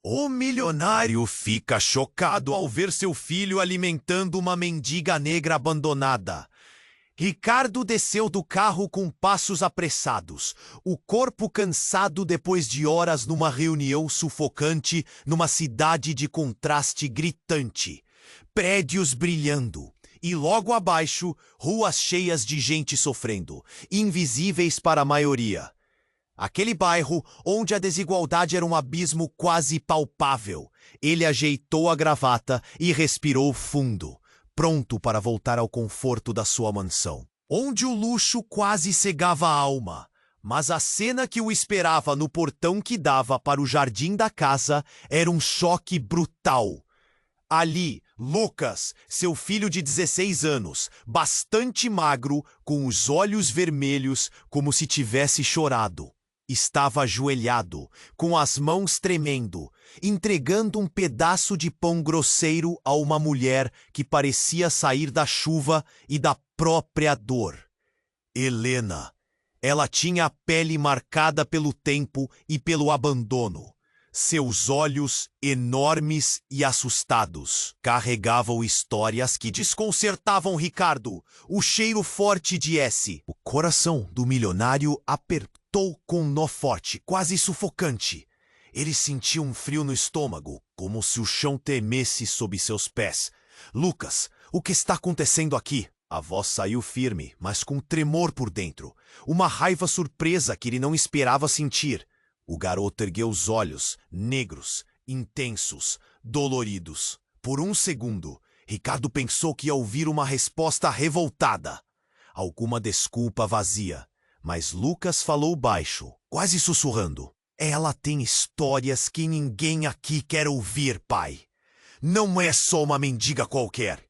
O milionário fica chocado ao ver seu filho alimentando uma mendiga negra abandonada. Ricardo desceu do carro com passos apressados, o corpo cansado depois de horas numa reunião sufocante numa cidade de contraste gritante. Prédios brilhando. E logo abaixo, ruas cheias de gente sofrendo, invisíveis para a maioria. Aquele bairro onde a desigualdade era um abismo quase palpável. Ele ajeitou a gravata e respirou fundo, pronto para voltar ao conforto da sua mansão, onde o luxo quase cegava a alma. Mas a cena que o esperava no portão que dava para o jardim da casa era um choque brutal. Ali, Lucas, seu filho de 16 anos, bastante magro, com os olhos vermelhos como se tivesse chorado, estava ajoelhado, com as mãos tremendo, entregando um pedaço de pão grosseiro a uma mulher que parecia sair da chuva e da própria dor. Helena. Ela tinha a pele marcada pelo tempo e pelo abandono. Seus olhos, enormes e assustados, carregavam histórias que desconcertavam Ricardo. O cheiro forte de S. O coração do milionário apertou com um nó forte, quase sufocante. Ele sentiu um frio no estômago, como se o chão tremesse sob seus pés. Lucas, o que está acontecendo aqui? A voz saiu firme, mas com tremor por dentro. Uma raiva surpresa que ele não esperava sentir. O garoto ergueu os olhos, negros, intensos, doloridos. Por um segundo, Ricardo pensou que ia ouvir uma resposta revoltada. Alguma desculpa vazia. Mas Lucas falou baixo, quase sussurrando. Ela tem histórias que ninguém aqui quer ouvir, pai. Não é só uma mendiga qualquer.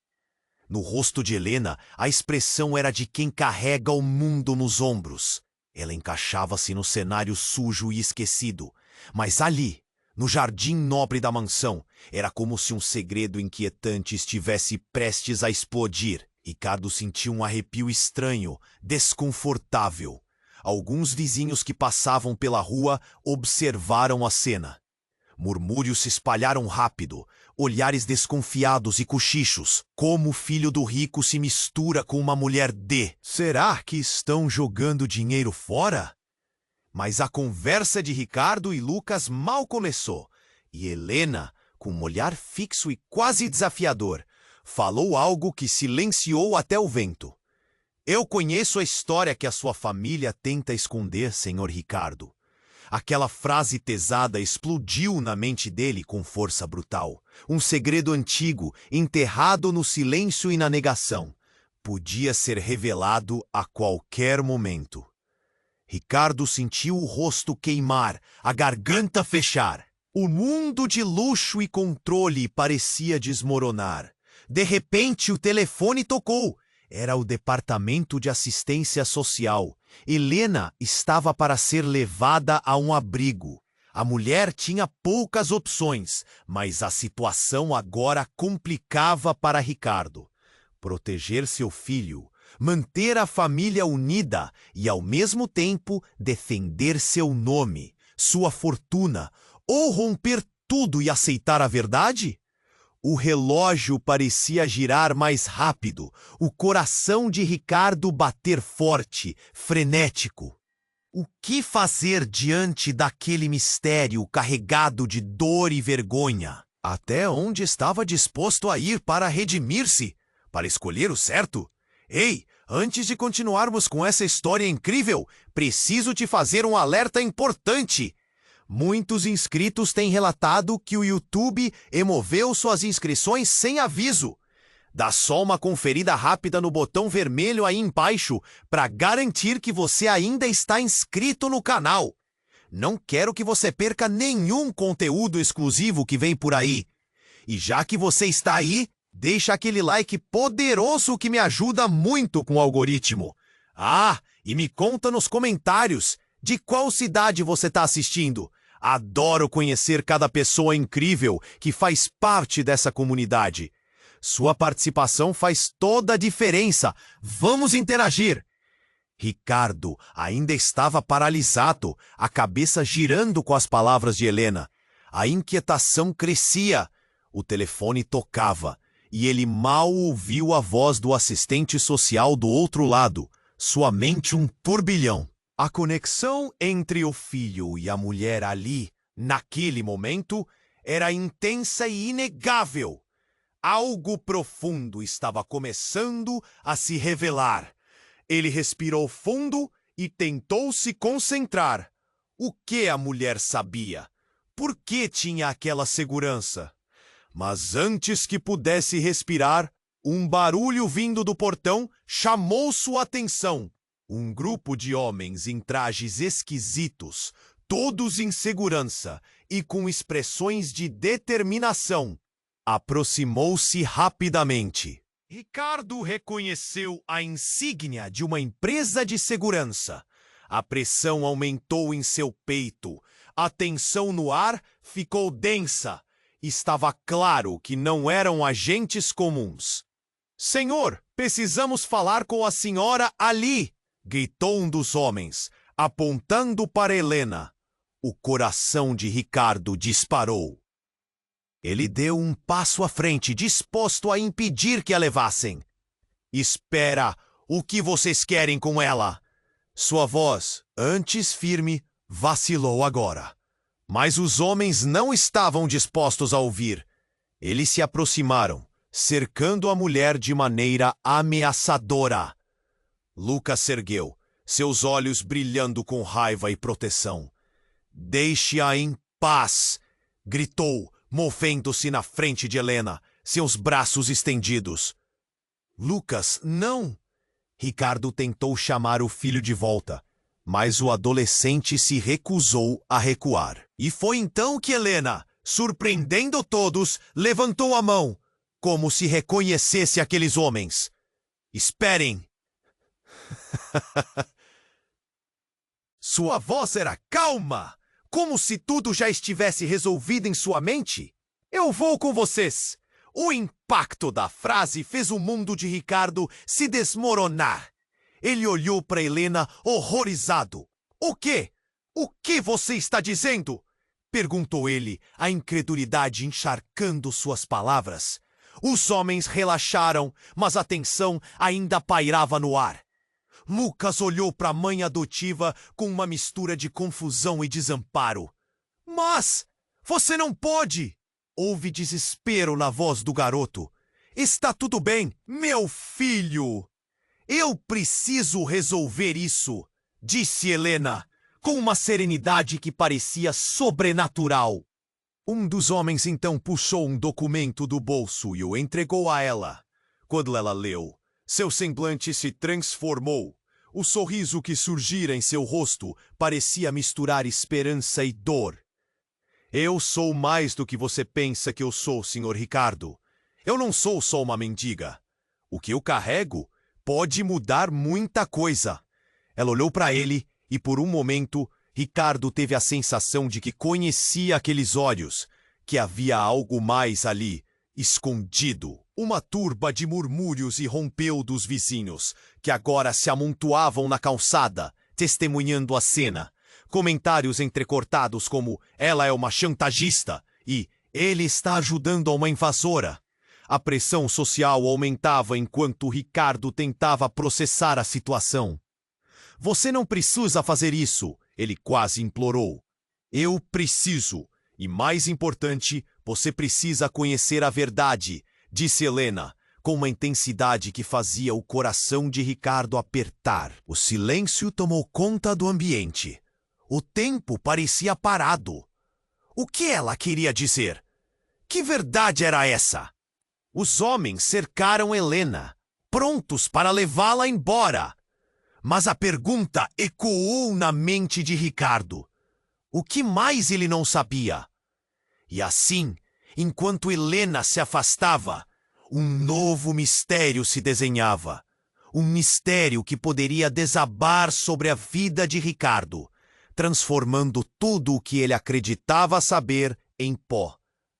No rosto de Helena, a expressão era de quem carrega o mundo nos ombros. Ela encaixava-se no cenário sujo e esquecido. Mas ali, no jardim nobre da mansão, era como se um segredo inquietante estivesse prestes a explodir. Ricardo sentiu um arrepio estranho, desconfortável. Alguns vizinhos que passavam pela rua observaram a cena. Murmúrios se espalharam rápido, olhares desconfiados e cochichos. Como o filho do rico se mistura com uma mulher de... Será que estão jogando dinheiro fora? Mas a conversa de Ricardo e Lucas mal começou. E Helena, com um olhar fixo e quase desafiador, falou algo que silenciou até o vento. Eu conheço a história que a sua família tenta esconder, senhor Ricardo. Aquela frase pesada explodiu na mente dele com força brutal. Um segredo antigo, enterrado no silêncio e na negação. Podia ser revelado a qualquer momento. Ricardo sentiu o rosto queimar, a garganta fechar. O mundo de luxo e controle parecia desmoronar. De repente, o telefone tocou. Era o Departamento de Assistência Social. Helena estava para ser levada a um abrigo. A mulher tinha poucas opções, mas a situação agora complicava para Ricardo. Proteger seu filho, manter a família unida e, ao mesmo tempo, defender seu nome, sua fortuna, ou romper tudo e aceitar a verdade? O relógio parecia girar mais rápido, o coração de Ricardo bater forte, frenético. O que fazer diante daquele mistério carregado de dor e vergonha? Até onde estava disposto a ir para redimir-se? Para escolher o certo? Ei, antes de continuarmos com essa história incrível, preciso te fazer um alerta importante. Muitos inscritos têm relatado que o YouTube removeu suas inscrições sem aviso. Dá só uma conferida rápida no botão vermelho aí embaixo para garantir que você ainda está inscrito no canal. Não quero que você perca nenhum conteúdo exclusivo que vem por aí. E já que você está aí, deixa aquele like poderoso que me ajuda muito com o algoritmo. Ah, e me conta nos comentários de qual cidade você está assistindo. Adoro conhecer cada pessoa incrível que faz parte dessa comunidade. Sua participação faz toda a diferença. Vamos interagir! Ricardo ainda estava paralisado, a cabeça girando com as palavras de Helena. A inquietação crescia. O telefone tocava, e ele mal ouviu a voz do assistente social do outro lado. Sua mente um turbilhão. A conexão entre o filho e a mulher ali, naquele momento, era intensa e inegável. Algo profundo estava começando a se revelar. Ele respirou fundo e tentou se concentrar. O que a mulher sabia? Por que tinha aquela segurança? Mas antes que pudesse respirar, um barulho vindo do portão chamou sua atenção. Um grupo de homens em trajes esquisitos, todos em segurança e com expressões de determinação, aproximou-se rapidamente. Ricardo reconheceu a insígnia de uma empresa de segurança. A pressão aumentou em seu peito. A tensão no ar ficou densa. Estava claro que não eram agentes comuns. "Senhor, precisamos falar com a senhora ali!" gritou um dos homens, apontando para Helena. O coração de Ricardo disparou. Ele deu um passo à frente, disposto a impedir que a levassem. "Espera! O que vocês querem com ela?" Sua voz, antes firme, vacilou agora. Mas os homens não estavam dispostos a ouvir. Eles se aproximaram, cercando a mulher de maneira ameaçadora. Lucas se ergueu, seus olhos brilhando com raiva e proteção. "Deixe-a em paz!" gritou, movendo-se na frente de Helena, seus braços estendidos. "Lucas, não!" Ricardo tentou chamar o filho de volta, mas o adolescente se recusou a recuar. E foi então que Helena, surpreendendo todos, levantou a mão, como se reconhecesse aqueles homens. "Esperem!" Sua voz era calma, como se tudo já estivesse resolvido em sua mente. "Eu vou com vocês." O impacto da frase fez o mundo de Ricardo se desmoronar. Ele olhou para Helena horrorizado. "O quê? O que você está dizendo?" perguntou ele, a incredulidade encharcando suas palavras. Os homens relaxaram, mas a tensão ainda pairava no ar. Lucas olhou para a mãe adotiva com uma mistura de confusão e desamparo. "Mas você não pode!" Houve desespero na voz do garoto. "Está tudo bem, meu filho!" "Eu preciso resolver isso", disse Helena, com uma serenidade que parecia sobrenatural. Um dos homens então puxou um documento do bolso e o entregou a ela. Quando ela leu, seu semblante se transformou. O sorriso que surgira em seu rosto parecia misturar esperança e dor. "Eu sou mais do que você pensa que eu sou, Sr. Ricardo. Eu não sou só uma mendiga. O que eu carrego pode mudar muita coisa." Ela olhou para ele e, por um momento, Ricardo teve a sensação de que conhecia aqueles olhos, que havia algo mais ali, escondido. Uma turba de murmúrios irrompeu dos vizinhos, que agora se amontoavam na calçada, testemunhando a cena. Comentários entrecortados como "ela é uma chantagista" e "ele está ajudando a uma invasora". A pressão social aumentava enquanto Ricardo tentava processar a situação. "Você não precisa fazer isso", ele quase implorou. "Eu preciso. E mais importante, você precisa conhecer a verdade", disse Helena, com uma intensidade que fazia o coração de Ricardo apertar. O silêncio tomou conta do ambiente. O tempo parecia parado. O que ela queria dizer? Que verdade era essa? Os homens cercaram Helena, prontos para levá-la embora. Mas a pergunta ecoou na mente de Ricardo. O que mais ele não sabia? E assim, enquanto Helena se afastava, um novo mistério se desenhava. Um mistério que poderia desabar sobre a vida de Ricardo, transformando tudo o que ele acreditava saber em pó.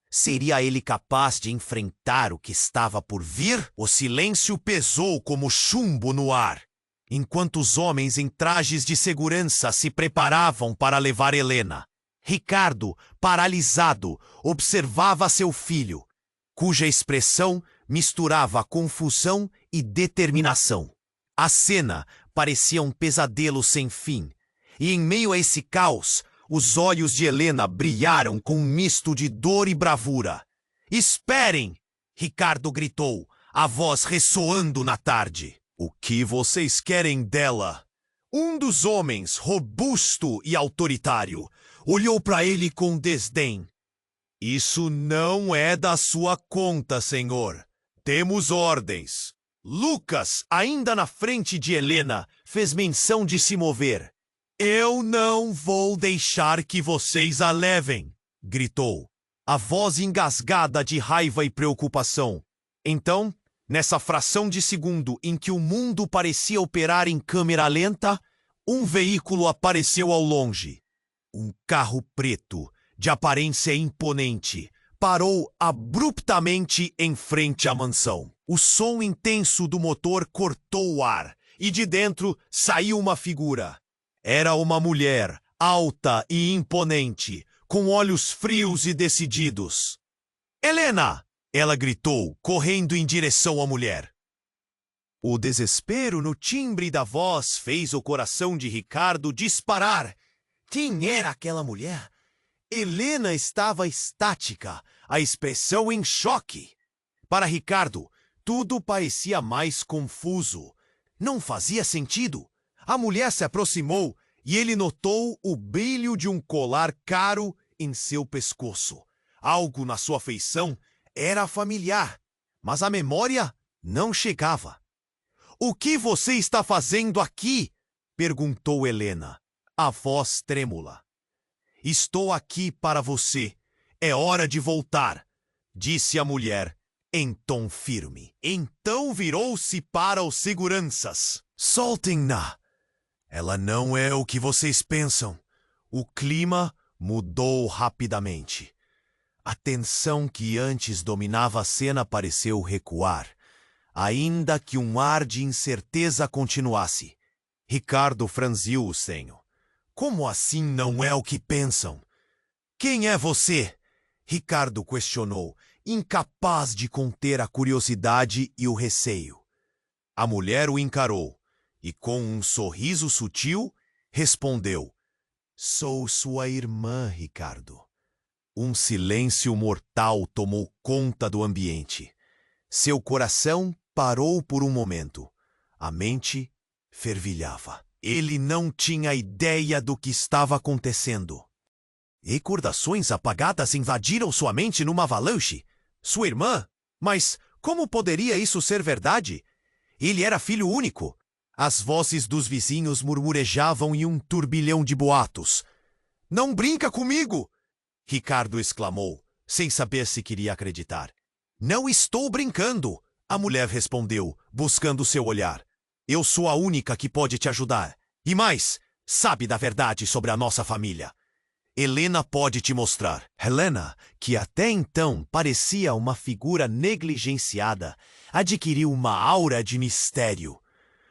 Seria ele capaz de enfrentar o que estava por vir? O silêncio pesou como chumbo no ar, enquanto os homens em trajes de segurança se preparavam para levar Helena. Ricardo, paralisado, observava seu filho, cuja expressão misturava confusão e determinação. A cena parecia um pesadelo sem fim, e em meio a esse caos, os olhos de Helena brilharam com um misto de dor e bravura. "Esperem!" Ricardo gritou, a voz ressoando na tarde. "O que vocês querem dela?" Um dos homens, robusto e autoritário, olhou para ele com desdém. "Isso não é da sua conta, senhor. Temos ordens." Lucas, ainda na frente de Helena, fez menção de se mover. "Eu não vou deixar que vocês a levem!" gritou, a voz engasgada de raiva e preocupação. Então, nessa fração de segundo em que o mundo parecia operar em câmera lenta, um veículo apareceu ao longe. Um carro preto, de aparência imponente, parou abruptamente em frente à mansão. O som intenso do motor cortou o ar, e de dentro saiu uma figura. Era uma mulher, alta e imponente, com olhos frios e decididos. "Helena!" ela gritou, correndo em direção à mulher. O desespero no timbre da voz fez o coração de Ricardo disparar. Quem era aquela mulher? Helena estava estática, a expressão em choque. Para Ricardo, tudo parecia mais confuso. Não fazia sentido. A mulher se aproximou e ele notou o brilho de um colar caro em seu pescoço. Algo na sua feição era familiar, mas a memória não chegava. "O que você está fazendo aqui?" perguntou Helena, a voz trêmula. "Estou aqui para você. É hora de voltar", disse a mulher, em tom firme. Então virou-se para os seguranças. "Soltem-na! Ela não é o que vocês pensam." O clima mudou rapidamente. A tensão que antes dominava a cena pareceu recuar, ainda que um ar de incerteza continuasse. Ricardo franziu o senho. "Como assim não é o que pensam?" "Quem é você?" Ricardo questionou, incapaz de conter a curiosidade e o receio. A mulher o encarou e, com um sorriso sutil, respondeu: "Sou sua irmã, Ricardo." Um silêncio mortal tomou conta do ambiente. Seu coração parou por um momento. A mente fervilhava. Ele não tinha ideia do que estava acontecendo. Recordações apagadas invadiram sua mente numa avalanche. Sua irmã? Mas como poderia isso ser verdade? Ele era filho único. As vozes dos vizinhos murmurejavam em um turbilhão de boatos. "Não brinca comigo!" Ricardo exclamou, sem saber se queria acreditar. "Não estou brincando!" a mulher respondeu, buscando seu olhar. "Eu sou a única que pode te ajudar. E mais, sabe da verdade sobre a nossa família. Helena pode te mostrar." Helena, que até então parecia uma figura negligenciada, adquiriu uma aura de mistério.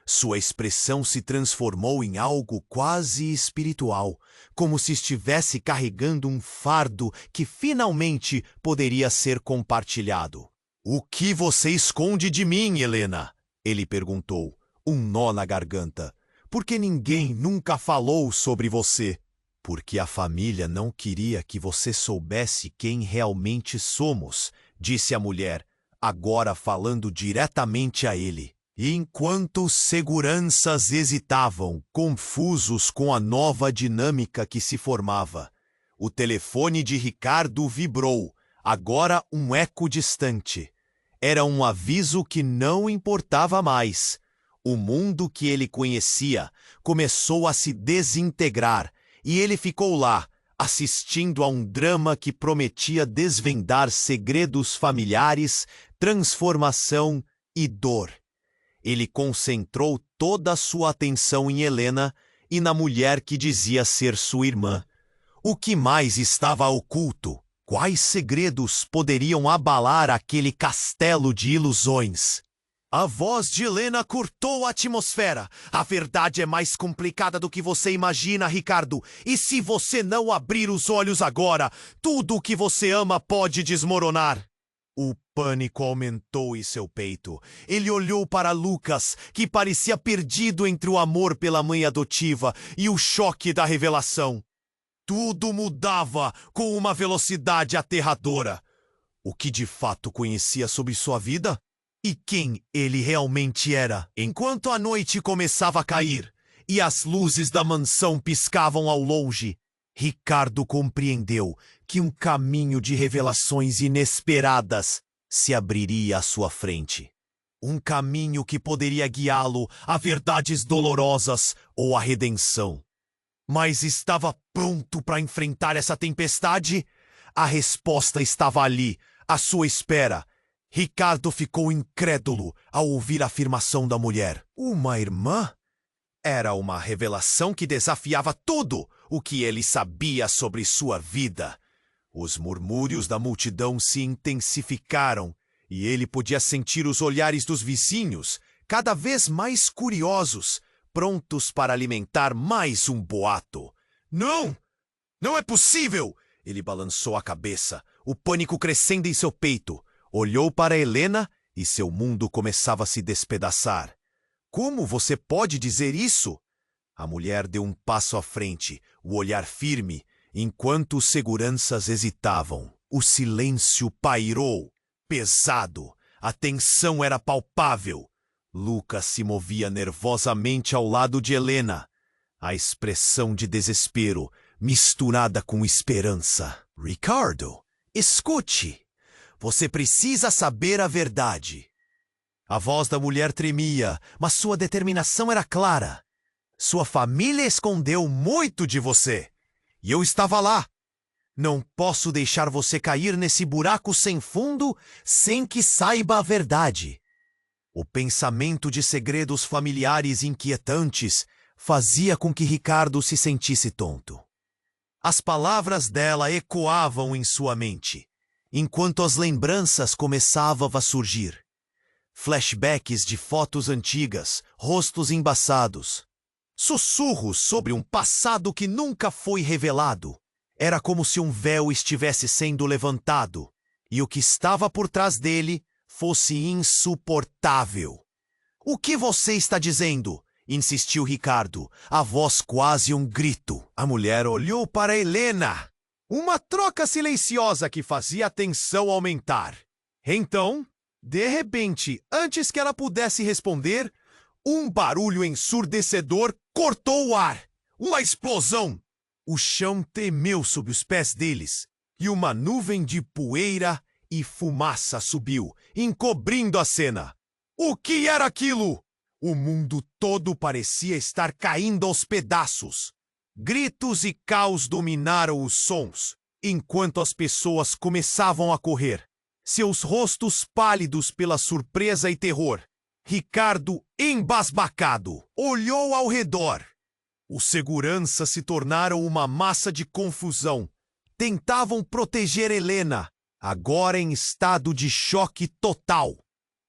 Sua expressão se transformou em algo quase espiritual, como se estivesse carregando um fardo que finalmente poderia ser compartilhado. "O que você esconde de mim, Helena?" ele perguntou, um nó na garganta. "Porque ninguém nunca falou sobre você." "Porque a família não queria que você soubesse quem realmente somos", disse a mulher, agora falando diretamente a ele. E enquanto os seguranças hesitavam, confusos com a nova dinâmica que se formava, o telefone de Ricardo vibrou, agora um eco distante. Era um aviso que não importava mais. O mundo que ele conhecia começou a se desintegrar, e ele ficou lá, assistindo a um drama que prometia desvendar segredos familiares, transformação e dor. Ele concentrou toda a sua atenção em Helena e na mulher que dizia ser sua irmã. O que mais estava oculto? Quais segredos poderiam abalar aquele castelo de ilusões? A voz de Helena cortou a atmosfera. A verdade é mais complicada do que você imagina, Ricardo. E se você não abrir os olhos agora, tudo o que você ama pode desmoronar. O pânico aumentou em seu peito. Ele olhou para Lucas, que parecia perdido entre o amor pela mãe adotiva e o choque da revelação. Tudo mudava com uma velocidade aterradora. O que de fato conhecia sobre sua vida? E quem ele realmente era? Enquanto a noite começava a cair e as luzes da mansão piscavam ao longe, Ricardo compreendeu que um caminho de revelações inesperadas se abriria à sua frente. Um caminho que poderia guiá-lo a verdades dolorosas ou à redenção. Mas estava pronto para enfrentar essa tempestade? A resposta estava ali, à sua espera. Ricardo ficou incrédulo ao ouvir a afirmação da mulher. Uma irmã? Era uma revelação que desafiava tudo o que ele sabia sobre sua vida. Os murmúrios da multidão se intensificaram e ele podia sentir os olhares dos vizinhos, cada vez mais curiosos, prontos para alimentar mais um boato. Não! Não é possível! Ele balançou a cabeça, o pânico crescendo em seu peito. Olhou para Helena e seu mundo começava a se despedaçar. Como você pode dizer isso? A mulher deu um passo à frente, o olhar firme, enquanto os seguranças hesitavam. O silêncio pairou, pesado, a tensão era palpável. Lucas se movia nervosamente ao lado de Helena, a expressão de desespero misturada com esperança. Ricardo, escute! Você precisa saber a verdade. A voz da mulher tremia, mas sua determinação era clara. Sua família escondeu muito de você. E eu estava lá. Não posso deixar você cair nesse buraco sem fundo sem que saiba a verdade. O pensamento de segredos familiares inquietantes fazia com que Ricardo se sentisse tonto. As palavras dela ecoavam em sua mente, enquanto as lembranças começavam a surgir. Flashbacks de fotos antigas, rostos embaçados. Sussurros sobre um passado que nunca foi revelado. Era como se um véu estivesse sendo levantado, e o que estava por trás dele fosse insuportável. O que você está dizendo? Insistiu Ricardo, a voz quase um grito. A mulher olhou para Helena. Uma troca silenciosa que fazia a tensão aumentar. Então, de repente, antes que ela pudesse responder, um barulho ensurdecedor cortou o ar. Uma explosão! O chão tremeu sob os pés deles, e uma nuvem de poeira e fumaça subiu, encobrindo a cena. O que era aquilo? O mundo todo parecia estar caindo aos pedaços. Gritos e caos dominaram os sons, enquanto as pessoas começavam a correr, seus rostos pálidos pela surpresa e terror. Ricardo, embasbacado, olhou ao redor. Os seguranças se tornaram uma massa de confusão. Tentavam proteger Helena, agora em estado de choque total.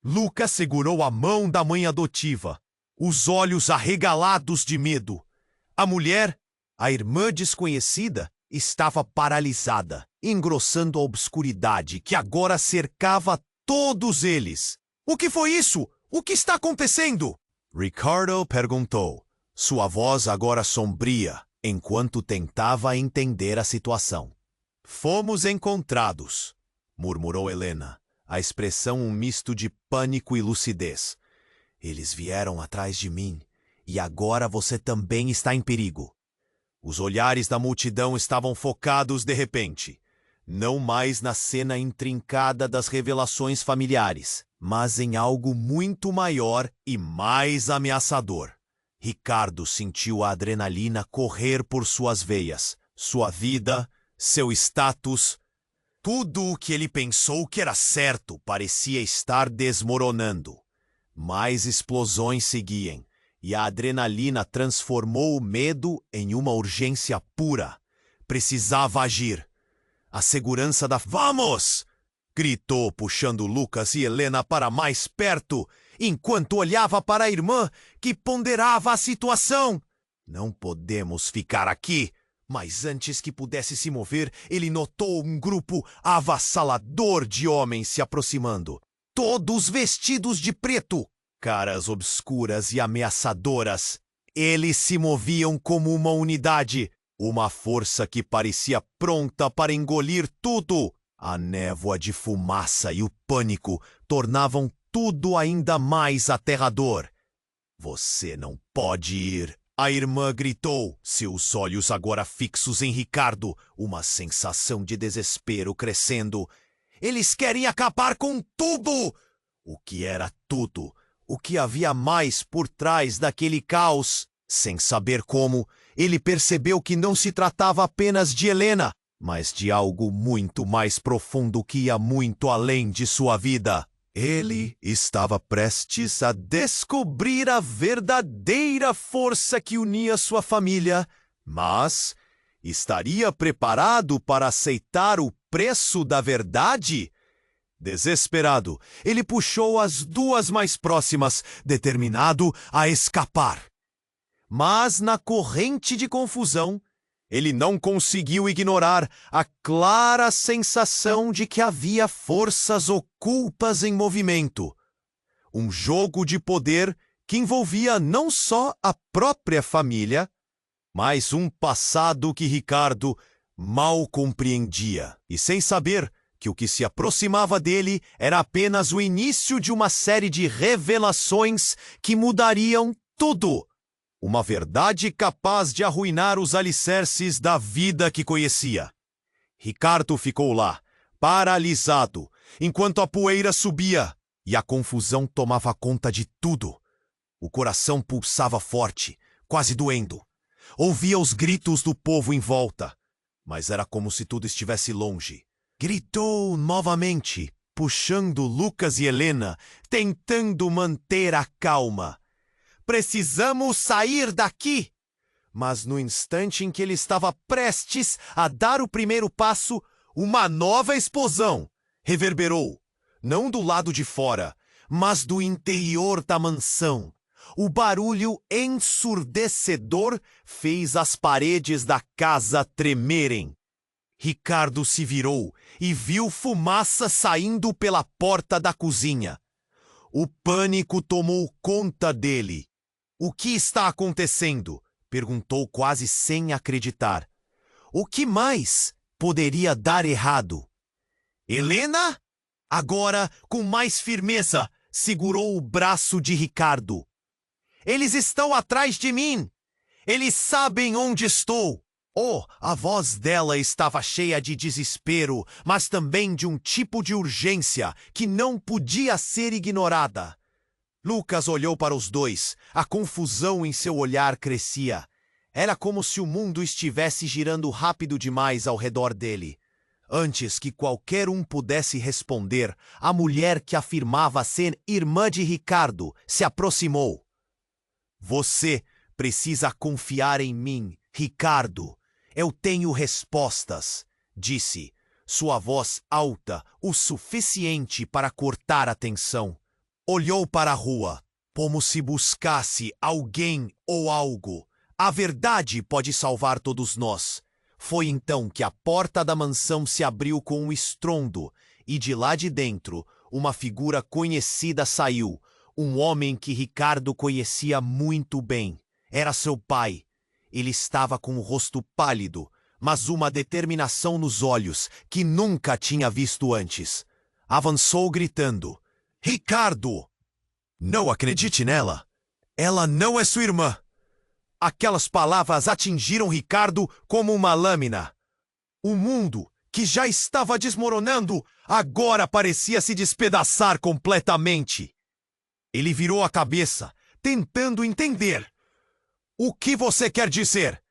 Lucas segurou a mão da mãe adotiva, os olhos arregalados de medo. A mulher, a irmã desconhecida, estava paralisada, engrossando a obscuridade que agora cercava todos eles. O que foi isso? O que está acontecendo? Ricardo perguntou, sua voz agora sombria, enquanto tentava entender a situação. Fomos encontrados, murmurou Helena, a expressão um misto de pânico e lucidez. Eles vieram atrás de mim, e agora você também está em perigo. Os olhares da multidão estavam focados de repente, não mais na cena intrincada das revelações familiares, mas em algo muito maior e mais ameaçador. Ricardo sentiu a adrenalina correr por suas veias, sua vida, seu status. Tudo o que ele pensou que era certo parecia estar desmoronando. Mais explosões seguiam, e a adrenalina transformou o medo em uma urgência pura. Precisava agir. A segurança da... Vamos! Gritou, puxando Lucas e Helena para mais perto, enquanto olhava para a irmã, que ponderava a situação. Não podemos ficar aqui. Mas antes que pudesse se mover, ele notou um grupo avassalador de homens se aproximando. Todos vestidos de preto, caras obscuras e ameaçadoras. Eles se moviam como uma unidade, uma força que parecia pronta para engolir tudo. A névoa de fumaça e o pânico tornavam tudo ainda mais aterrador. Você não pode ir. A irmã gritou, seus olhos agora fixos em Ricardo, uma sensação de desespero crescendo. Eles querem acabar com tudo! O que era tudo? O que havia mais por trás daquele caos? Sem saber como, ele percebeu que não se tratava apenas de Helena, mas de algo muito mais profundo que ia muito além de sua vida. Ele estava prestes a descobrir a verdadeira força que unia sua família, mas estaria preparado para aceitar o preço da verdade? Desesperado, ele puxou as duas mais próximas, determinado a escapar. Mas na corrente de confusão, ele não conseguiu ignorar a clara sensação de que havia forças ocultas em movimento. Um jogo de poder que envolvia não só a própria família, mas um passado que Ricardo mal compreendia. E sem saber que o que se aproximava dele era apenas o início de uma série de revelações que mudariam tudo. Uma verdade capaz de arruinar os alicerces da vida que conhecia. Ricardo ficou lá, paralisado, enquanto a poeira subia e a confusão tomava conta de tudo. O coração pulsava forte, quase doendo. Ouvia os gritos do povo em volta, mas era como se tudo estivesse longe. Gritou novamente, puxando Lucas e Helena, tentando manter a calma. Precisamos sair daqui! Mas no instante em que ele estava prestes a dar o primeiro passo, uma nova explosão reverberou, não do lado de fora, mas do interior da mansão. O barulho ensurdecedor fez as paredes da casa tremerem. Ricardo se virou e viu fumaça saindo pela porta da cozinha. O pânico tomou conta dele. O que está acontecendo? Perguntou quase sem acreditar. O que mais poderia dar errado? Helena? Agora, com mais firmeza, segurou o braço de Ricardo. Eles estão atrás de mim! Eles sabem onde estou! Oh, a voz dela estava cheia de desespero, mas também de um tipo de urgência que não podia ser ignorada. Lucas olhou para os dois. A confusão em seu olhar crescia. Era como se o mundo estivesse girando rápido demais ao redor dele. Antes que qualquer um pudesse responder, a mulher que afirmava ser irmã de Ricardo se aproximou. Você precisa confiar em mim, Ricardo. Eu tenho respostas, disse, sua voz alta o suficiente para cortar a tensão. Olhou para a rua, como se buscasse alguém ou algo. A verdade pode salvar todos nós. Foi então que a porta da mansão se abriu com um estrondo, e de lá de dentro, uma figura conhecida saiu, um homem que Ricardo conhecia muito bem. Era seu pai. Ele estava com o rosto pálido, mas uma determinação nos olhos que nunca tinha visto antes. Avançou gritando: Ricardo! Não acredite nela! Ela não é sua irmã! Aquelas palavras atingiram Ricardo como uma lâmina. O mundo, que já estava desmoronando, agora parecia se despedaçar completamente. Ele virou a cabeça, tentando entender. O que você quer dizer?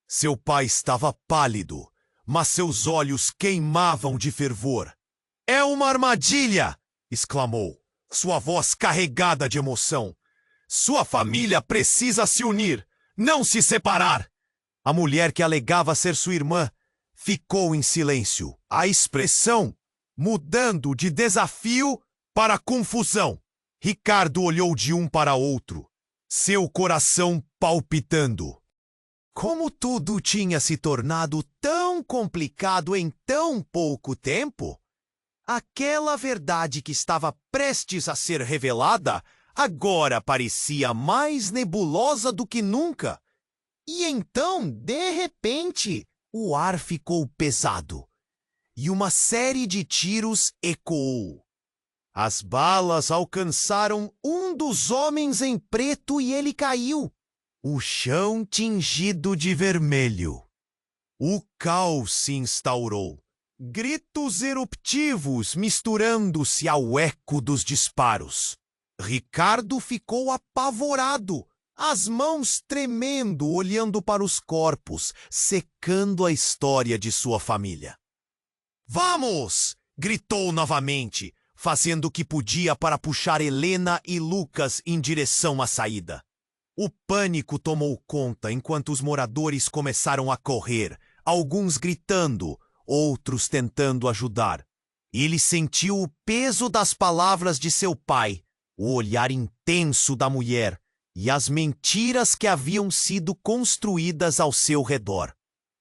Seu pai estava pálido, mas seus olhos queimavam de fervor. É uma armadilha! Exclamou, sua voz carregada de emoção. Sua família precisa se unir, não se separar. A mulher que alegava ser sua irmã ficou em silêncio, a expressão mudando de desafio para confusão. Ricardo olhou de um para outro, seu coração palpitando. Como tudo tinha se tornado tão complicado em tão pouco tempo? Aquela verdade que estava prestes a ser revelada agora parecia mais nebulosa do que nunca. E então, de repente, o ar ficou pesado e uma série de tiros ecoou. As balas alcançaram um dos homens em preto e ele caiu, o chão tingido de vermelho. O caos se instaurou, gritos eruptivos misturando-se ao eco dos disparos. Ricardo ficou apavorado, as mãos tremendo, olhando para os corpos, secando a história de sua família. "Vamos!" gritou novamente, fazendo o que podia para puxar Helena e Lucas em direção à saída. O pânico tomou conta enquanto os moradores começaram a correr, alguns gritando, outros tentando ajudar. Ele sentiu o peso das palavras de seu pai, o olhar intenso da mulher e as mentiras que haviam sido construídas ao seu redor.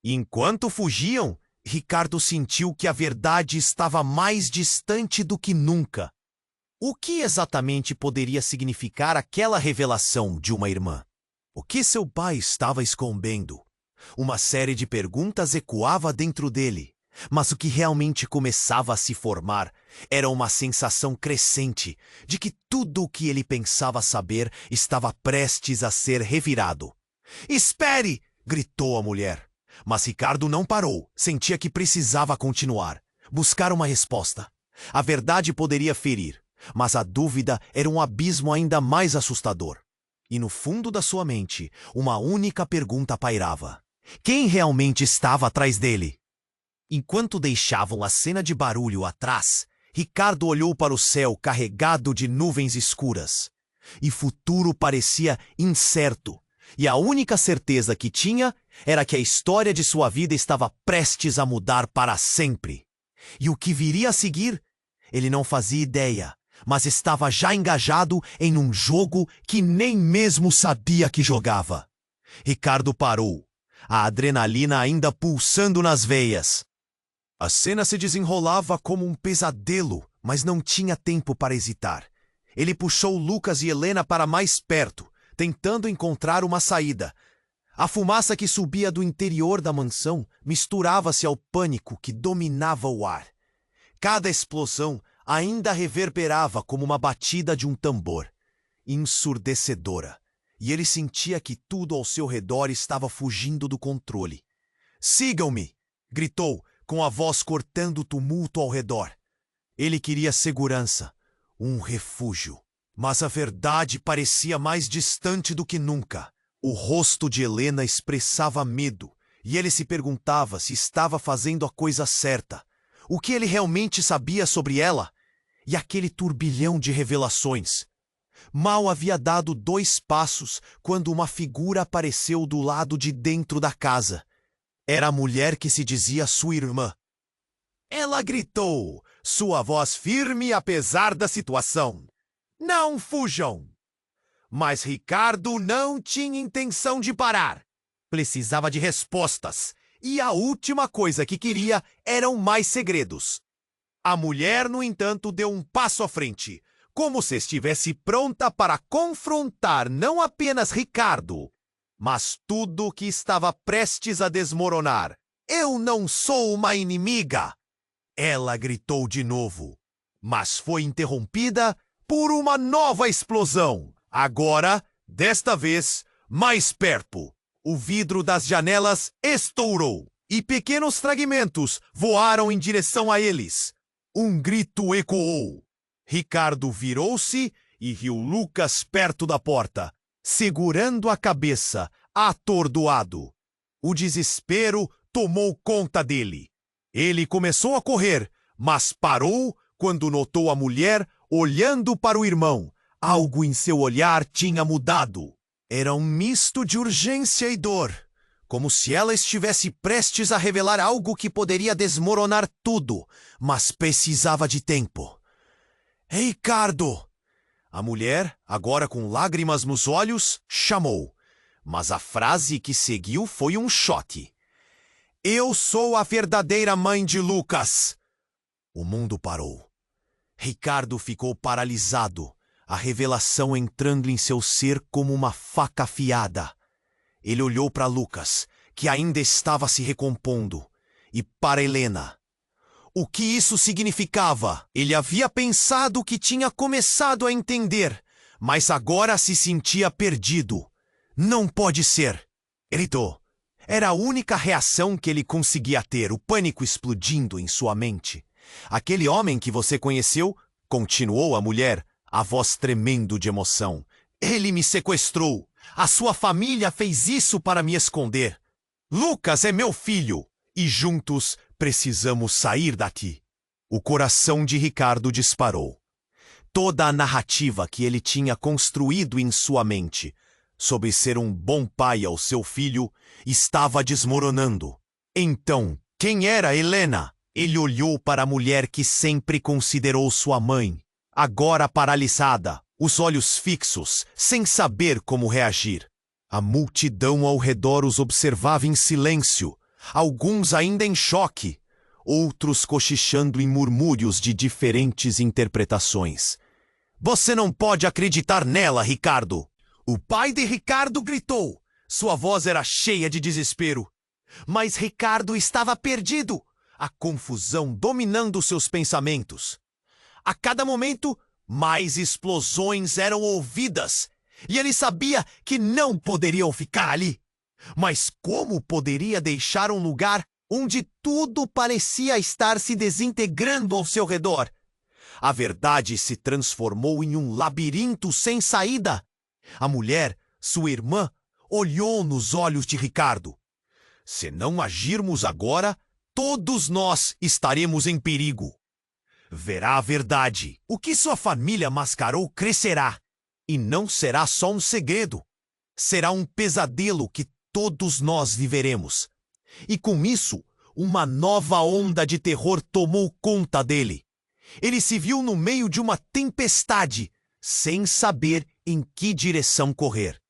Enquanto fugiam, Ricardo sentiu que a verdade estava mais distante do que nunca. O que exatamente poderia significar aquela revelação de uma irmã? O que seu pai estava escondendo? Uma série de perguntas ecoava dentro dele, mas o que realmente começava a se formar era uma sensação crescente de que tudo o que ele pensava saber estava prestes a ser revirado. "Espere!" gritou a mulher. Mas Ricardo não parou, sentia que precisava continuar, buscar uma resposta. A verdade poderia ferir, mas a dúvida era um abismo ainda mais assustador. E no fundo da sua mente, uma única pergunta pairava: quem realmente estava atrás dele? Enquanto deixavam a cena de barulho atrás, Ricardo olhou para o céu carregado de nuvens escuras. E o futuro parecia incerto. E a única certeza que tinha era que a história de sua vida estava prestes a mudar para sempre. E o que viria a seguir? Ele não fazia ideia, mas estava já engajado em um jogo que nem mesmo sabia que jogava. Ricardo parou, a adrenalina ainda pulsando nas veias. A cena se desenrolava como um pesadelo, mas não tinha tempo para hesitar. Ele puxou Lucas e Helena para mais perto, tentando encontrar uma saída. A fumaça que subia do interior da mansão misturava-se ao pânico que dominava o ar. Cada explosão ainda reverberava como uma batida de um tambor, ensurdecedora, e ele sentia que tudo ao seu redor estava fugindo do controle. "Sigam-me!" gritou, com a voz cortando o tumulto ao redor. Ele queria segurança, um refúgio. Mas a verdade parecia mais distante do que nunca. O rosto de Helena expressava medo, e ele se perguntava se estava fazendo a coisa certa. O que ele realmente sabia sobre ela? E aquele turbilhão de revelações. Mal havia dado 2 passos quando uma figura apareceu do lado de dentro da casa. Era a mulher que se dizia sua irmã. Ela gritou, sua voz firme apesar da situação: "Não fujam!" Mas Ricardo não tinha intenção de parar. Precisava de respostas, e a última coisa que queria eram mais segredos. A mulher, no entanto, deu um passo à frente, como se estivesse pronta para confrontar não apenas Ricardo, mas tudo o que estava prestes a desmoronar. "Eu não sou uma inimiga!" Ela gritou de novo, mas foi interrompida por uma nova explosão. Agora, desta vez, mais perto. O vidro das janelas estourou e pequenos fragmentos voaram em direção a eles. Um grito ecoou. Ricardo virou-se e viu Lucas perto da porta, segurando a cabeça, atordoado. O desespero tomou conta dele. Ele começou a correr, mas parou quando notou a mulher olhando para o irmão. Algo em seu olhar tinha mudado. Era um misto de urgência e dor, como se ela estivesse prestes a revelar algo que poderia desmoronar tudo, mas precisava de tempo. "Ricardo!" A mulher, agora com lágrimas nos olhos, chamou. Mas a frase que seguiu foi um choque. Eu sou a verdadeira mãe de Lucas. O mundo parou. Ricardo ficou paralisado, a revelação entrando em seu ser como uma faca afiada. Ele olhou para Lucas, que ainda estava se recompondo, e para Helena. O que isso significava? Ele havia pensado que tinha começado a entender, mas agora se sentia perdido. Não pode ser! Gritou. Era a única reação que ele conseguia ter, o pânico explodindo em sua mente. Aquele homem que você conheceu, continuou a mulher, a voz tremendo de emoção. Ele me sequestrou. A sua família fez isso para me esconder. Lucas é meu filho e juntos precisamos sair daqui. O coração de Ricardo disparou. Toda a narrativa que ele tinha construído em sua mente sobre ser um bom pai ao seu filho estava desmoronando. Então, quem era Helena? Ele olhou para a mulher que sempre considerou sua mãe, agora paralisada, os olhos fixos, sem saber como reagir. A multidão ao redor os observava em silêncio, alguns ainda em choque, outros cochichando em murmúrios de diferentes interpretações. Você não pode acreditar nela, Ricardo! O pai de Ricardo gritou. Sua voz era cheia de desespero. Mas Ricardo estava perdido, a confusão dominando seus pensamentos. A cada momento, mais explosões eram ouvidas, e ele sabia que não poderiam ficar ali. Mas como poderia deixar um lugar onde tudo parecia estar se desintegrando ao seu redor? A verdade se transformou em um labirinto sem saída. A mulher, sua irmã, olhou nos olhos de Ricardo. Se não agirmos agora, todos nós estaremos em perigo. Verá a verdade. O que sua família mascarou crescerá. E não será só um segredo. Será um pesadelo que todos nós viveremos. E com isso, uma nova onda de terror tomou conta dele. Ele se viu no meio de uma tempestade, sem saber em que direção correr.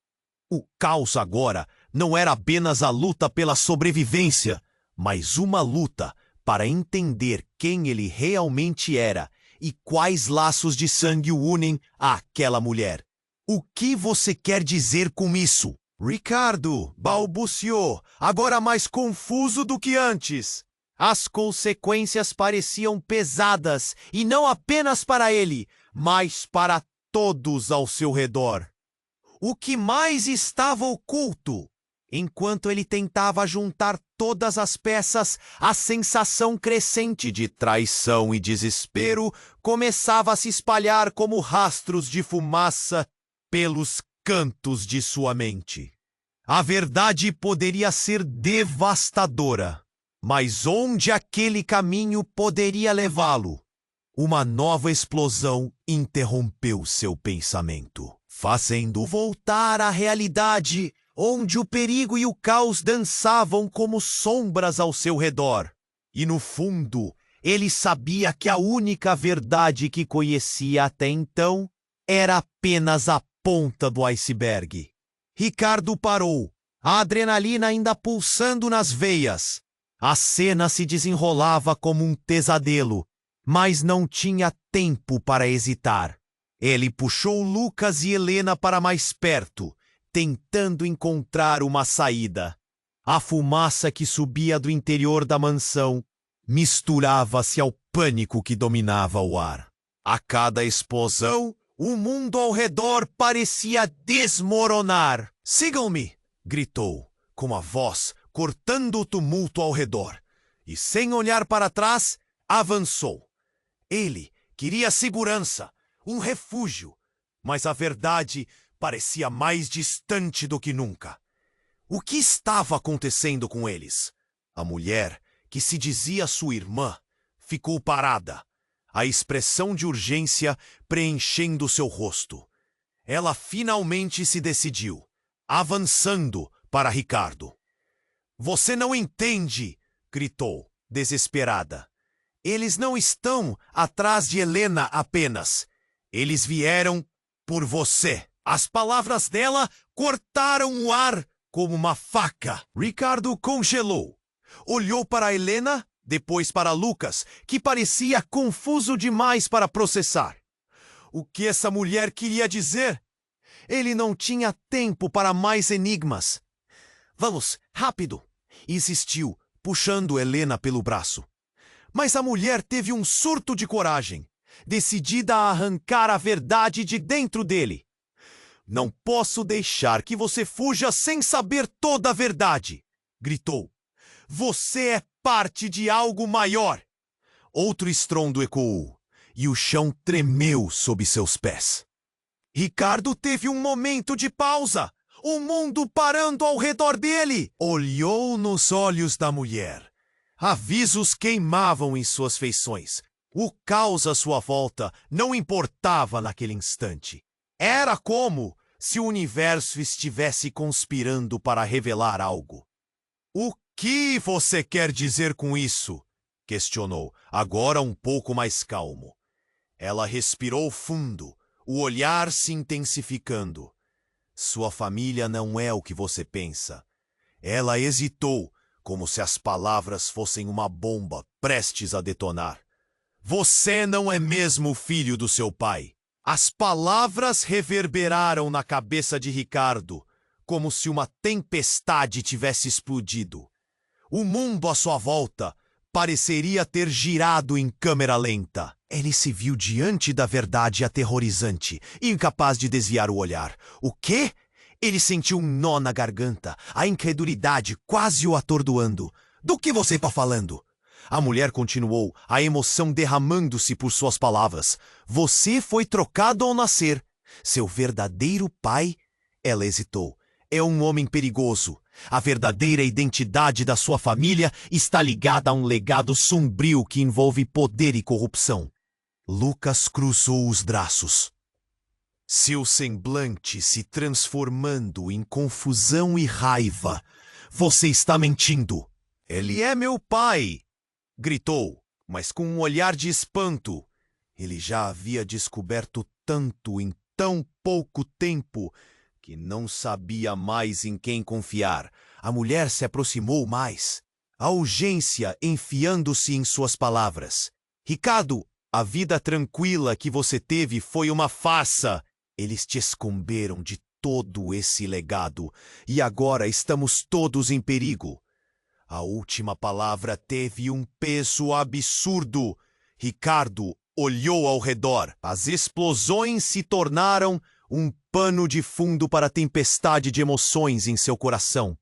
O caos agora não era apenas a luta pela sobrevivência, mas uma luta para entender quem ele realmente era e quais laços de sangue o unem àquela mulher. O que você quer dizer com isso? Ricardo balbuciou, agora mais confuso do que antes. As consequências pareciam pesadas, e não apenas para ele, mas para todos ao seu redor. O que mais estava oculto? Enquanto ele tentava juntar todas as peças, a sensação crescente de traição e desespero começava a se espalhar como rastros de fumaça pelos cantos de sua mente. A verdade poderia ser devastadora, mas onde aquele caminho poderia levá-lo? Uma nova explosão interrompeu seu pensamento, fazendo voltar à realidade, onde o perigo e o caos dançavam como sombras ao seu redor. E no fundo, ele sabia que a única verdade que conhecia até então era apenas a ponta do iceberg. Ricardo parou, a adrenalina ainda pulsando nas veias. A cena se desenrolava como um pesadelo, mas não tinha tempo para hesitar. Ele puxou Lucas e Helena para mais perto, tentando encontrar uma saída. A fumaça que subia do interior da mansão misturava-se ao pânico que dominava o ar. A cada explosão, o mundo ao redor parecia desmoronar. "Sigam-me!" gritou, com a voz cortando o tumulto ao redor. E sem olhar para trás, avançou. Ele queria segurança, um refúgio, mas a verdade parecia mais distante do que nunca. O que estava acontecendo com eles? A mulher, que se dizia sua irmã, ficou parada, a expressão de urgência preenchendo seu rosto. Ela finalmente se decidiu, avançando para Ricardo. "Você não entende!" gritou, desesperada. "Eles não estão atrás de Helena apenas. Eles vieram por você. As palavras dela cortaram o ar como uma faca. Ricardo congelou. Olhou para Helena, depois para Lucas, que parecia confuso demais para processar. O que essa mulher queria dizer? Ele não tinha tempo para mais enigmas. Vamos, rápido! Insistiu, puxando Helena pelo braço. Mas a mulher teve um surto de coragem, decidida a arrancar a verdade de dentro dele. Não posso deixar que você fuja sem saber toda a verdade, gritou. Você é parte de algo maior. Outro estrondo ecoou, e o chão tremeu sob seus pés. Ricardo teve um momento de pausa, o mundo parando ao redor dele. Olhou nos olhos da mulher. Avisos queimavam em suas feições. O caos à sua volta não importava naquele instante. Era como se o universo estivesse conspirando para revelar algo. O que você quer dizer com isso? Questionou, agora um pouco mais calmo. Ela respirou fundo, o olhar se intensificando. Sua família não é o que você pensa. Ela hesitou, como se as palavras fossem uma bomba prestes a detonar. Você não é mesmo filho do seu pai. As palavras reverberaram na cabeça de Ricardo, como se uma tempestade tivesse explodido. O mundo à sua volta pareceria ter girado em câmera lenta. Ele se viu diante da verdade aterrorizante, incapaz de desviar o olhar. O quê? Ele sentiu um nó na garganta, a incredulidade quase o atordoando. Do que você está falando? A mulher continuou, a emoção derramando-se por suas palavras. Você foi trocado ao nascer. Seu verdadeiro pai, ela hesitou, é um homem perigoso. A verdadeira identidade da sua família está ligada a um legado sombrio que envolve poder e corrupção. Lucas cruzou os braços. Seu semblante se transformando em confusão e raiva. Você está mentindo. Ele é meu pai! Gritou, mas com um olhar de espanto. Ele já havia descoberto tanto em tão pouco tempo que não sabia mais em quem confiar. A mulher se aproximou mais, a urgência enfiando-se em suas palavras. Ricardo, a vida tranquila que você teve foi uma farsa. Eles te esconderam de todo esse legado e agora estamos todos em perigo. A última palavra teve um peso absurdo. Ricardo olhou ao redor. As explosões se tornaram um pano de fundo para a tempestade de emoções em seu coração.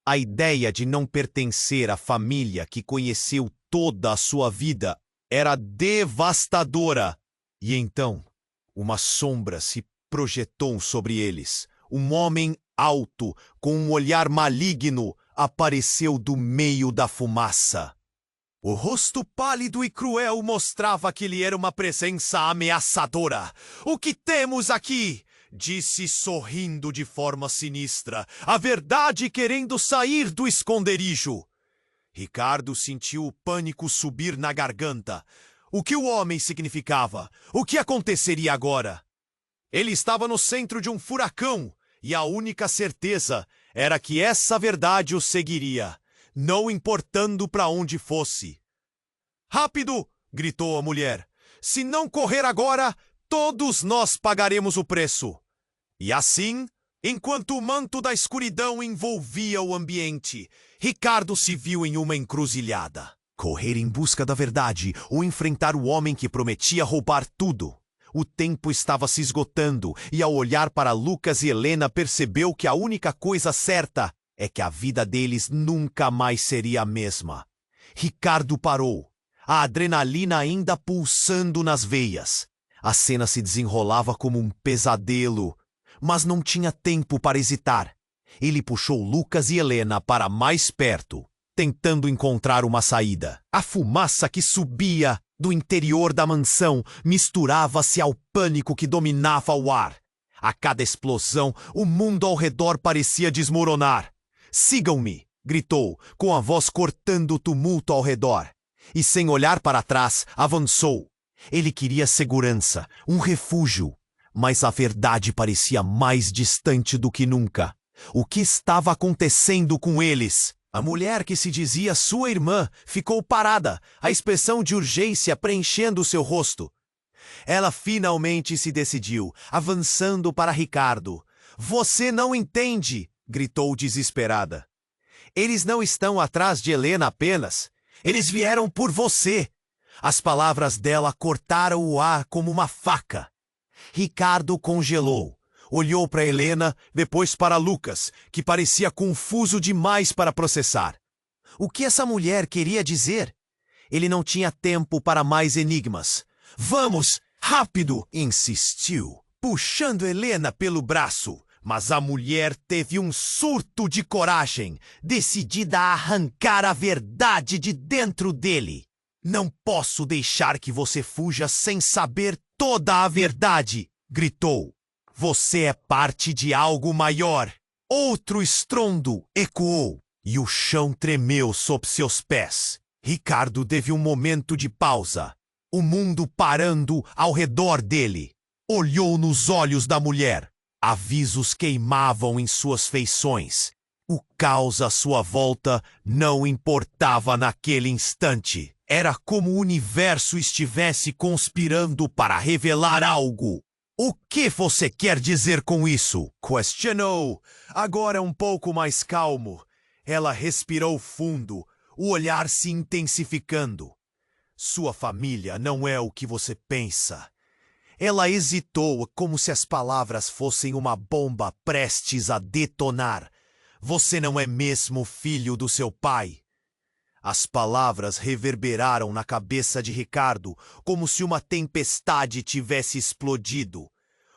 A ideia de não pertencer à família que conheceu toda a sua vida era devastadora. E então, uma sombra se projetou sobre eles. Um homem alto, com um olhar maligno, apareceu do meio da fumaça. O rosto pálido e cruel mostrava que ele era uma presença ameaçadora. O que temos aqui? Disse sorrindo de forma sinistra, a verdade querendo sair do esconderijo. Ricardo sentiu o pânico subir na garganta. O que o homem significava? O que aconteceria agora? Ele estava no centro de um furacão, e a única certeza era que essa verdade o seguiria, não importando para onde fosse. Rápido! Gritou a mulher. Se não correr agora, todos nós pagaremos o preço. E assim, enquanto o manto da escuridão envolvia o ambiente, Ricardo se viu em uma encruzilhada. Correr em busca da verdade ou enfrentar o homem que prometia roubar tudo. O tempo estava se esgotando e ao olhar para Lucas e Helena percebeu que a única coisa certa é que a vida deles nunca mais seria a mesma. Ricardo parou, a adrenalina ainda pulsando nas veias. A cena se desenrolava como um pesadelo, mas não tinha tempo para hesitar. Ele puxou Lucas e Helena para mais perto, tentando encontrar uma saída. A fumaça que subia do interior da mansão misturava-se ao pânico que dominava o ar. A cada explosão, o mundo ao redor parecia desmoronar. "Sigam-me!" gritou, com a voz cortando o tumulto ao redor. E sem olhar para trás, avançou. Ele queria segurança, um refúgio. mas a verdade parecia mais distante do que nunca. O que estava acontecendo com eles? A mulher que se dizia sua irmã ficou parada, a expressão de urgência preenchendo seu rosto. Ela finalmente se decidiu, avançando para Ricardo. "Você não entende!" gritou desesperada. "Eles não estão atrás de Helena apenas. Eles vieram por você!" As palavras dela cortaram o ar como uma faca. Ricardo congelou. Olhou para Helena, depois para Lucas, que parecia confuso demais para processar. O que essa mulher queria dizer? Ele não tinha tempo para mais enigmas. "Vamos, rápido!" insistiu, puxando Helena pelo braço. Mas a mulher teve um surto de coragem, decidida a arrancar a verdade de dentro dele. "Não posso deixar que você fuja sem saber toda a verdade!" gritou. "Você é parte de algo maior." Outro estrondo ecoou, e o chão tremeu sob seus pés. Ricardo teve um momento de pausa, o mundo parando ao redor dele. Olhou nos olhos da mulher. Avisos queimavam em suas feições. O caos à sua volta não importava naquele instante. Era como o universo estivesse conspirando para revelar algo. "O que você quer dizer com isso?" questionou, agora um pouco mais calmo. Ela respirou fundo, o olhar se intensificando. "Sua família não é o que você pensa." Ela hesitou, como se as palavras fossem uma bomba prestes a detonar. "Você não é mesmo filho do seu pai." As palavras reverberaram na cabeça de Ricardo, como se uma tempestade tivesse explodido.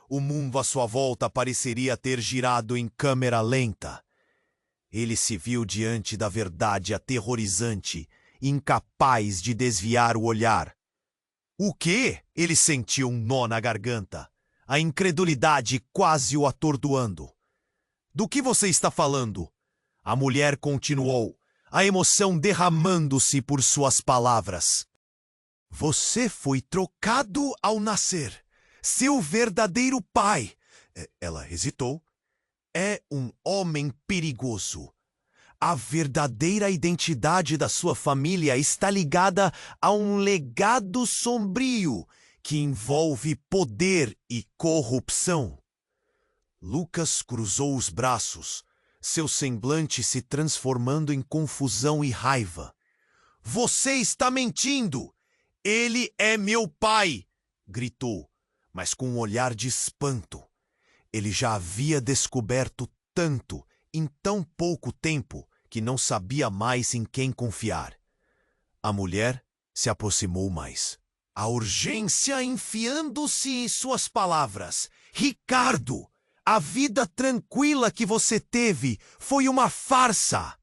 O mundo à sua volta pareceria ter girado em câmera lenta. Ele se viu diante da verdade aterrorizante, incapaz de desviar o olhar. "O quê?" Ele sentiu um nó na garganta, a incredulidade quase o atordoando. "Do que você está falando?" A mulher continuou, a emoção derramando-se por suas palavras. "Você foi trocado ao nascer. Seu verdadeiro pai..." Ela hesitou. "É um homem perigoso. A verdadeira identidade da sua família está ligada a um legado sombrio que envolve poder e corrupção." Lucas cruzou os braços, seu semblante se transformando em confusão e raiva. "Você está mentindo! Ele é meu pai!" gritou, mas com um olhar de espanto. Ele já havia descoberto tanto em tão pouco tempo que não sabia mais em quem confiar. A mulher se aproximou mais, a urgência enfiando-se em suas palavras. "Ricardo, a vida tranquila que você teve foi uma farsa.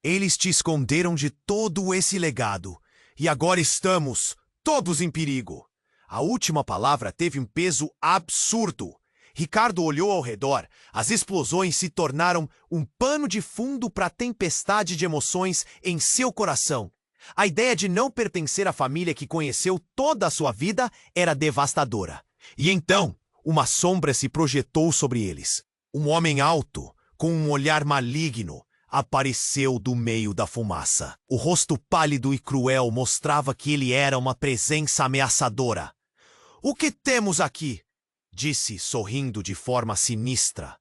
Eles te esconderam de todo esse legado, e agora estamos todos em perigo." A última palavra teve um peso absurdo. Ricardo olhou ao redor. As explosões se tornaram um pano de fundo para a tempestade de emoções em seu coração. A ideia de não pertencer à família que conheceu toda a sua vida era devastadora. E então, uma sombra se projetou sobre eles. Um homem alto, com um olhar maligno, apareceu do meio da fumaça. O rosto pálido e cruel mostrava que ele era uma presença ameaçadora. "O que temos aqui?" disse, sorrindo de forma sinistra.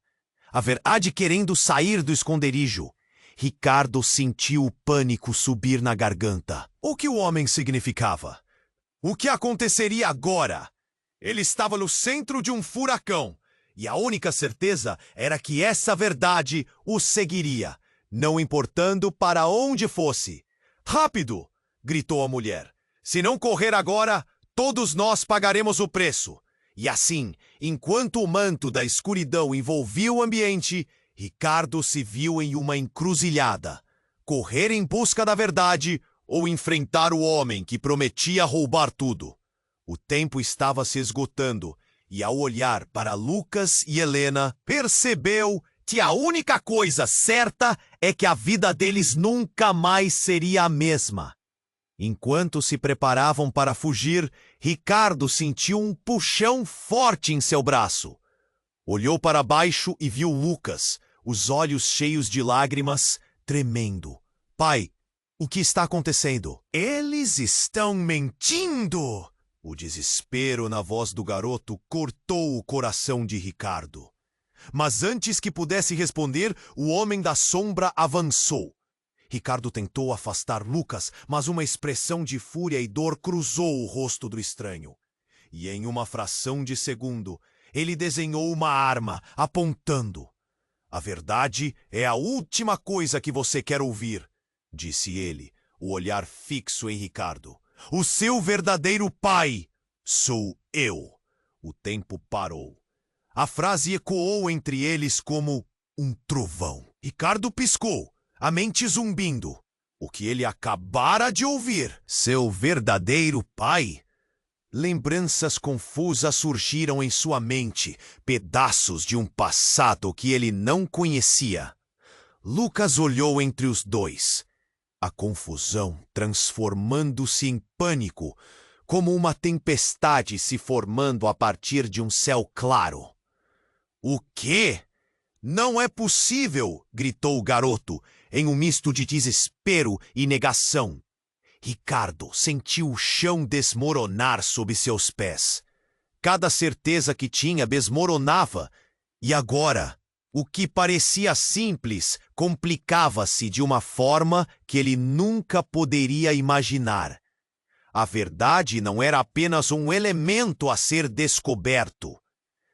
A verdade querendo sair do esconderijo. Ricardo sentiu o pânico subir na garganta. O que o homem significava? O que aconteceria agora? Ele estava no centro de um furacão, e a única certeza era que essa verdade o seguiria, não importando para onde fosse. "Rápido!" gritou a mulher. "Se não correr agora, todos nós pagaremos o preço." E assim, enquanto o manto da escuridão envolvia o ambiente, Ricardo se viu em uma encruzilhada. Correr em busca da verdade ou enfrentar o homem que prometia roubar tudo. O tempo estava se esgotando, e ao olhar para Lucas e Helena, percebeu que a única coisa certa é que a vida deles nunca mais seria a mesma. Enquanto se preparavam para fugir, Ricardo sentiu um puxão forte em seu braço. Olhou para baixo e viu Lucas, os olhos cheios de lágrimas, tremendo. Pai, o que está acontecendo? Eles estão mentindo! O desespero na voz do garoto cortou o coração de Ricardo. Mas antes que pudesse responder, o homem da sombra avançou. Ricardo tentou afastar Lucas, mas uma expressão de fúria e dor cruzou o rosto do estranho. E em uma fração de segundo, ele desenhou uma arma, apontando. A verdade é a última coisa que você quer ouvir, disse ele, o olhar fixo em Ricardo. O seu verdadeiro pai sou eu. O tempo parou. A frase ecoou entre eles como um trovão. Ricardo piscou, a mente zumbindo. O que ele acabara de ouvir. Seu verdadeiro pai? Lembranças confusas surgiram em sua mente, pedaços de um passado que ele não conhecia. Lucas olhou entre os dois. A confusão transformando-se em pânico, como uma tempestade se formando a partir de um céu claro. O quê? Não é possível! Gritou o garoto, em um misto de desespero e negação. Ricardo sentiu o chão desmoronar sob seus pés. Cada certeza que tinha desmoronava. E agora, o que parecia simples complicava-se de uma forma que ele nunca poderia imaginar. A verdade não era apenas um elemento a ser descoberto.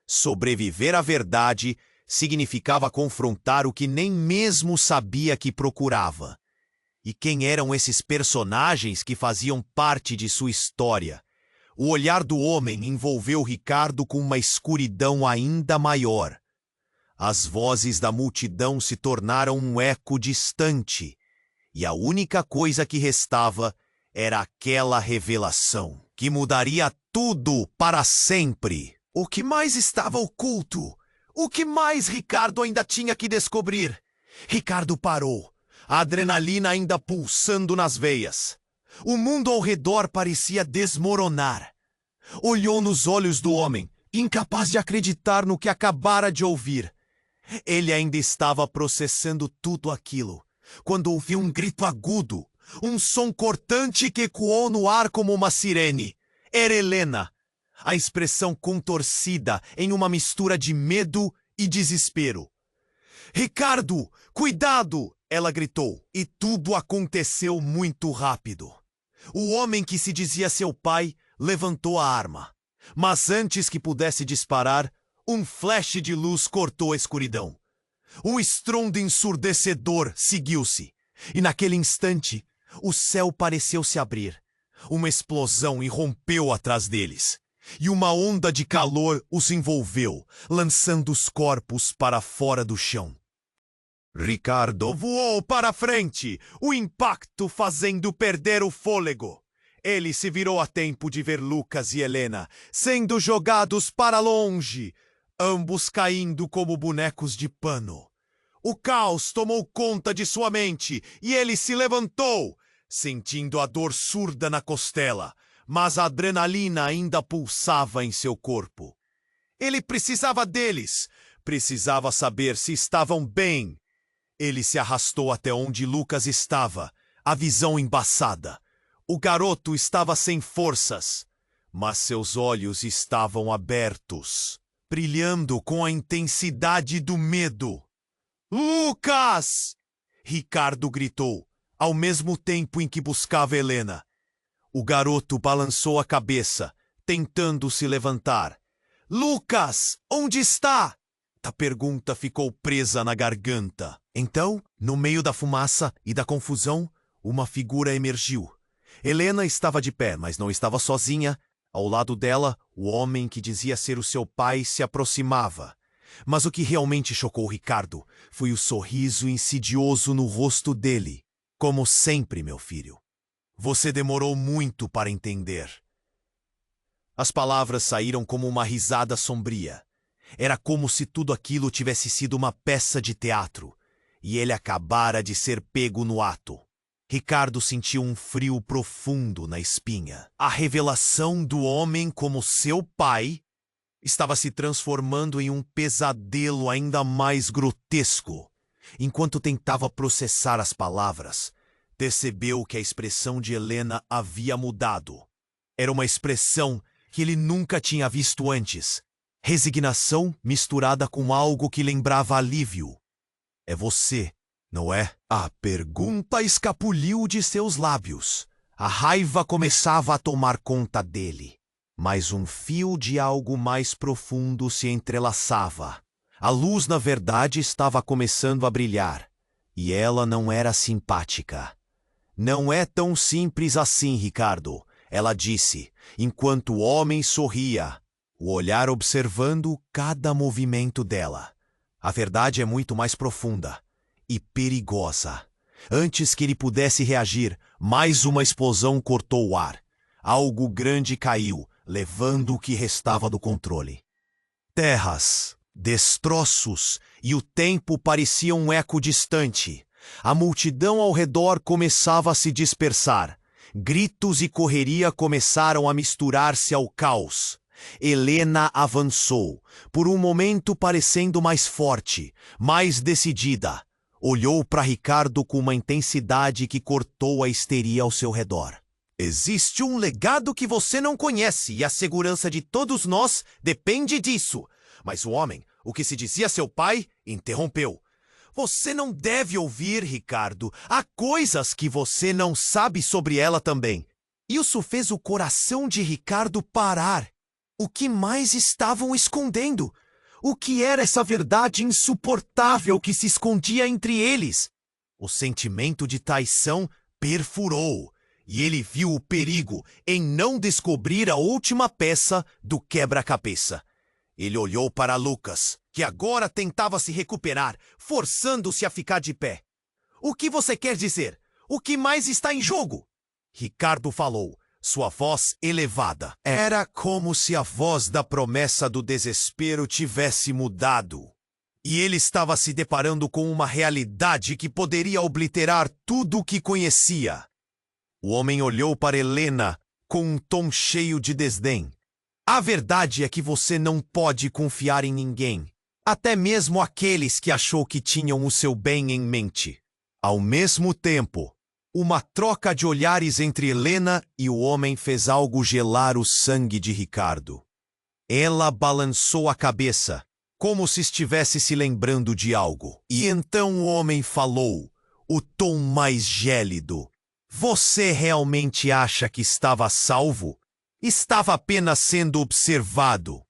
Sobreviver à verdade significava confrontar o que nem mesmo sabia que procurava. E quem eram esses personagens que faziam parte de sua história? O olhar do homem envolveu Ricardo com uma escuridão ainda maior. As vozes da multidão se tornaram um eco distante, e a única coisa que restava era aquela revelação, que mudaria tudo para sempre. O que mais estava oculto? O que mais Ricardo ainda tinha que descobrir? Ricardo parou. A adrenalina ainda pulsando nas veias. O mundo ao redor parecia desmoronar. Olhou nos olhos do homem, incapaz de acreditar no que acabara de ouvir. Ele ainda estava processando tudo aquilo, quando ouviu um grito agudo, um som cortante que ecoou no ar como uma sirene. Era Helena. A expressão contorcida em uma mistura de medo e desespero. Ricardo, cuidado! Ela gritou, e tudo aconteceu muito rápido. O homem que se dizia seu pai levantou a arma. Mas antes que pudesse disparar, um flash de luz cortou a escuridão. Um estrondo ensurdecedor seguiu-se. E naquele instante, o céu pareceu se abrir. Uma explosão irrompeu atrás deles. E uma onda de calor os envolveu, lançando os corpos para fora do chão. Ricardo voou para frente, o impacto fazendo perder o fôlego. Ele se virou a tempo de ver Lucas e Helena sendo jogados para longe, ambos caindo como bonecos de pano. O caos tomou conta de sua mente e ele se levantou, sentindo a dor surda na costela, mas a adrenalina ainda pulsava em seu corpo. Ele precisava deles, precisava saber se estavam bem. Ele se arrastou até onde Lucas estava, a visão embaçada. O garoto estava sem forças, mas seus olhos estavam abertos, brilhando com a intensidade do medo. Lucas! Ricardo gritou, ao mesmo tempo em que buscava Helena. O garoto balançou a cabeça, tentando se levantar. Lucas, onde está? A pergunta ficou presa na garganta. Então, no meio da fumaça e da confusão, uma figura emergiu. Helena estava de pé, mas não estava sozinha. Ao lado dela, o homem que dizia ser o seu pai se aproximava. Mas o que realmente chocou Ricardo foi o sorriso insidioso no rosto dele. Como sempre, meu filho. Você demorou muito para entender. As palavras saíram como uma risada sombria. Era como se tudo aquilo tivesse sido uma peça de teatro, e ele acabara de ser pego no ato. Ricardo sentiu um frio profundo na espinha. A revelação do homem como seu pai estava se transformando em um pesadelo ainda mais grotesco. Enquanto tentava processar as palavras, percebeu que a expressão de Helena havia mudado. Era uma expressão que ele nunca tinha visto antes. Resignação misturada com algo que lembrava alívio. É você, não é? A pergunta escapuliu de seus lábios. A raiva começava a tomar conta dele. Mas um fio de algo mais profundo se entrelaçava. A luz, na verdade, estava começando a brilhar. E ela não era simpática. Não é tão simples assim, Ricardo, ela disse, enquanto o homem sorria, o olhar observando cada movimento dela. A verdade é muito mais profunda e perigosa. Antes que ele pudesse reagir, mais uma explosão cortou o ar. Algo grande caiu, levando o que restava do controle. Terras, destroços e o tempo pareciam um eco distante. A multidão ao redor começava a se dispersar. Gritos e correria começaram a misturar-se ao caos. Helena avançou, por um momento parecendo mais forte, mais decidida. Olhou para Ricardo com uma intensidade que cortou a histeria ao seu redor. Existe um legado que você não conhece e a segurança de todos nós depende disso. Mas o homem, o que se dizia seu pai, interrompeu. Você não deve ouvir, Ricardo. Há coisas que você não sabe sobre ela também. Isso fez o coração de Ricardo parar. O que mais estavam escondendo? O que era essa verdade insuportável que se escondia entre eles? O sentimento de traição perfurou, e ele viu o perigo em não descobrir a última peça do quebra-cabeça. Ele olhou para Lucas, que agora tentava se recuperar, forçando-se a ficar de pé. O que você quer dizer? O que mais está em jogo? Ricardo falou, sua voz elevada. Era como se a voz da promessa do desespero tivesse mudado. E ele estava se deparando com uma realidade que poderia obliterar tudo o que conhecia. O homem olhou para Helena com um tom cheio de desdém. A verdade é que você não pode confiar em ninguém, até mesmo aqueles que achou que tinham o seu bem em mente. Ao mesmo tempo, uma troca de olhares entre Helena e o homem fez algo gelar o sangue de Ricardo. Ela balançou a cabeça, como se estivesse se lembrando de algo. E então o homem falou, o tom mais gélido. Você realmente acha que estava salvo? Estava apenas sendo observado.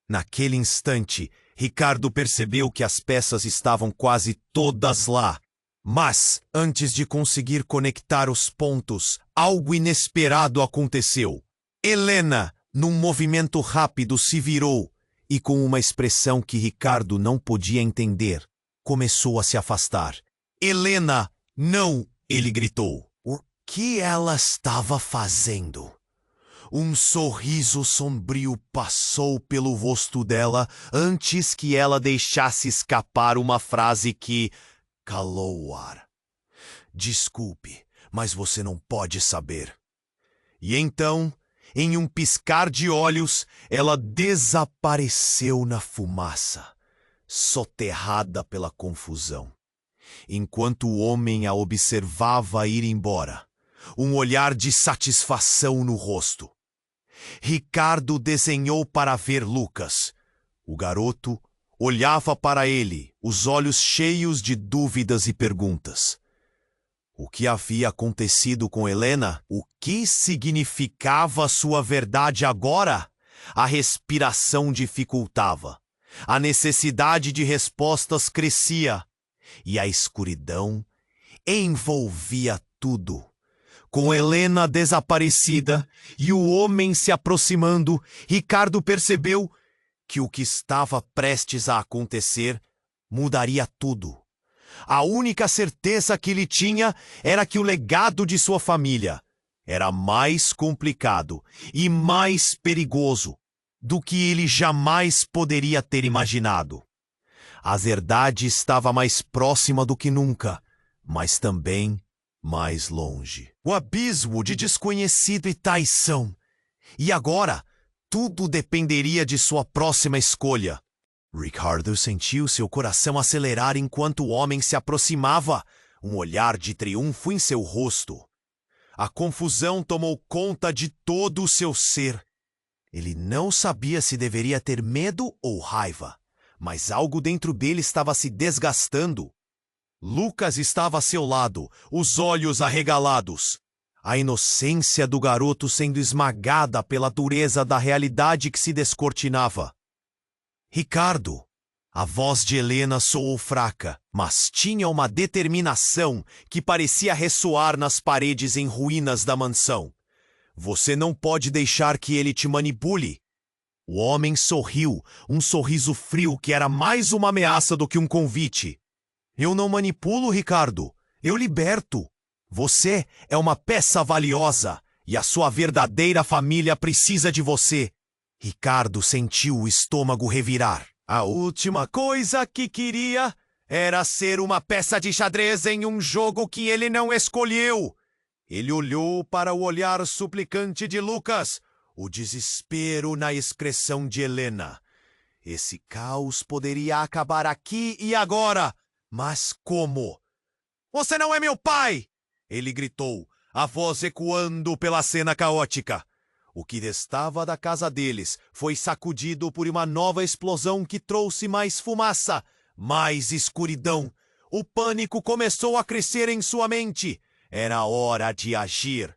Naquele instante, Ricardo percebeu que as peças estavam quase todas lá. Mas, antes de conseguir conectar os pontos, algo inesperado aconteceu. Helena, num movimento rápido, se virou e, com uma expressão que Ricardo não podia entender, começou a se afastar. Helena, não! Ele gritou. O que ela estava fazendo? Um sorriso sombrio passou pelo rosto dela antes que ela deixasse escapar uma frase que calou o ar. Desculpe, mas você não pode saber. E então, em um piscar de olhos, ela desapareceu na fumaça, soterrada pela confusão. Enquanto o homem a observava ir embora, um olhar de satisfação no rosto. Ricardo desenhou para ver Lucas. O garoto olhava para ele, os olhos cheios de dúvidas e perguntas. O que havia acontecido com Helena? O que significava sua verdade agora? A respiração dificultava. A necessidade de respostas crescia. E a escuridão envolvia tudo. Com Helena desaparecida e o homem se aproximando, Ricardo percebeu que o que estava prestes a acontecer mudaria tudo. A única certeza que ele tinha era que o legado de sua família era mais complicado e mais perigoso do que ele jamais poderia ter imaginado. A verdade estava mais próxima do que nunca, mas também mais longe. O abismo de desconhecido e traição. E agora, tudo dependeria de sua próxima escolha. Ricardo sentiu seu coração acelerar enquanto o homem se aproximava, um olhar de triunfo em seu rosto. A confusão tomou conta de todo o seu ser. Ele não sabia se deveria ter medo ou raiva, mas algo dentro dele estava se desgastando. Lucas estava a seu lado, os olhos arregalados. A inocência do garoto sendo esmagada pela dureza da realidade que se descortinava. Ricardo! A voz de Helena soou fraca, mas tinha uma determinação que parecia ressoar nas paredes em ruínas da mansão. Você não pode deixar que ele te manipule. O homem sorriu, um sorriso frio que era mais uma ameaça do que um convite. Eu não manipulo, Ricardo. Eu liberto. Você é uma peça valiosa e a sua verdadeira família precisa de você. Ricardo sentiu o estômago revirar. A última coisa que queria era ser uma peça de xadrez em um jogo que ele não escolheu. Ele olhou para o olhar suplicante de Lucas, o desespero na expressão de Helena. Esse caos poderia acabar aqui e agora, mas como? Você não é meu pai! Ele gritou, a voz ecoando pela cena caótica. O que restava da casa deles foi sacudido por uma nova explosão que trouxe mais fumaça, mais escuridão. O pânico começou a crescer em sua mente. Era hora de agir.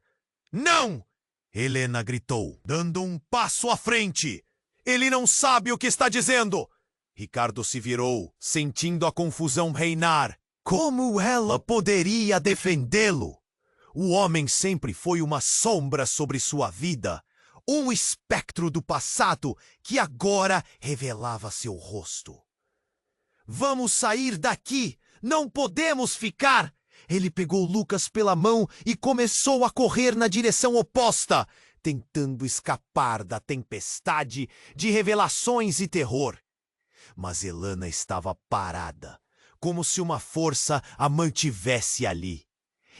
Não! Helena gritou, dando um passo à frente. Ele não sabe o que está dizendo. Ricardo se virou, sentindo a confusão reinar. Como ela poderia defendê-lo? O homem sempre foi uma sombra sobre sua vida, um espectro do passado que agora revelava seu rosto. Vamos sair daqui! Não podemos ficar! Ele pegou Lucas pela mão e começou a correr na direção oposta, tentando escapar da tempestade de revelações e terror. Mas Helena estava parada, como se uma força a mantivesse ali.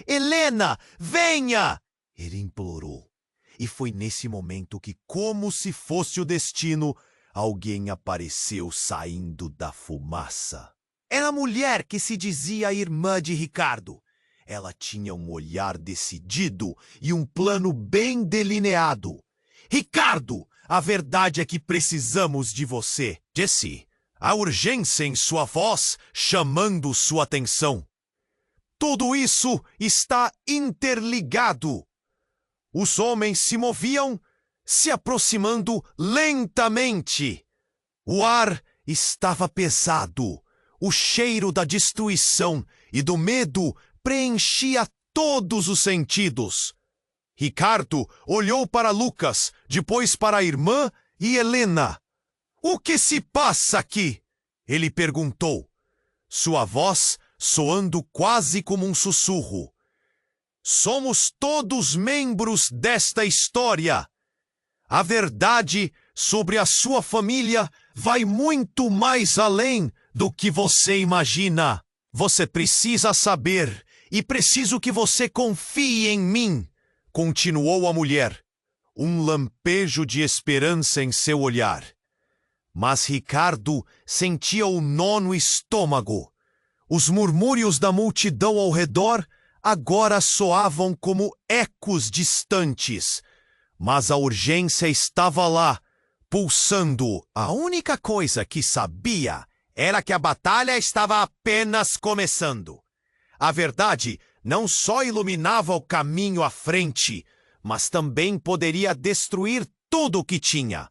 Helena, venha! Ele implorou. E foi nesse momento que, como se fosse o destino, alguém apareceu saindo da fumaça. Era a mulher que se dizia irmã de Ricardo. Ela tinha um olhar decidido e um plano bem delineado. Ricardo, a verdade é que precisamos de você, disse. A urgência em sua voz chamando sua atenção. Tudo isso está interligado. Os homens se moviam, se aproximando lentamente. O ar estava pesado. O cheiro da destruição e do medo preenchia todos os sentidos. Ricardo olhou para Lucas, depois para a irmã e Helena. O que se passa aqui? Ele perguntou, sua voz soando quase como um sussurro. Somos todos membros desta história. A verdade sobre a sua família vai muito mais além do que você imagina. Você precisa saber e preciso que você confie em mim, continuou a mulher, um lampejo de esperança em seu olhar. Mas Ricardo sentia o nó no estômago. Os murmúrios da multidão ao redor agora soavam como ecos distantes. Mas a urgência estava lá, pulsando. A única coisa que sabia era que a batalha estava apenas começando. A verdade não só iluminava o caminho à frente, mas também poderia destruir tudo o que tinha.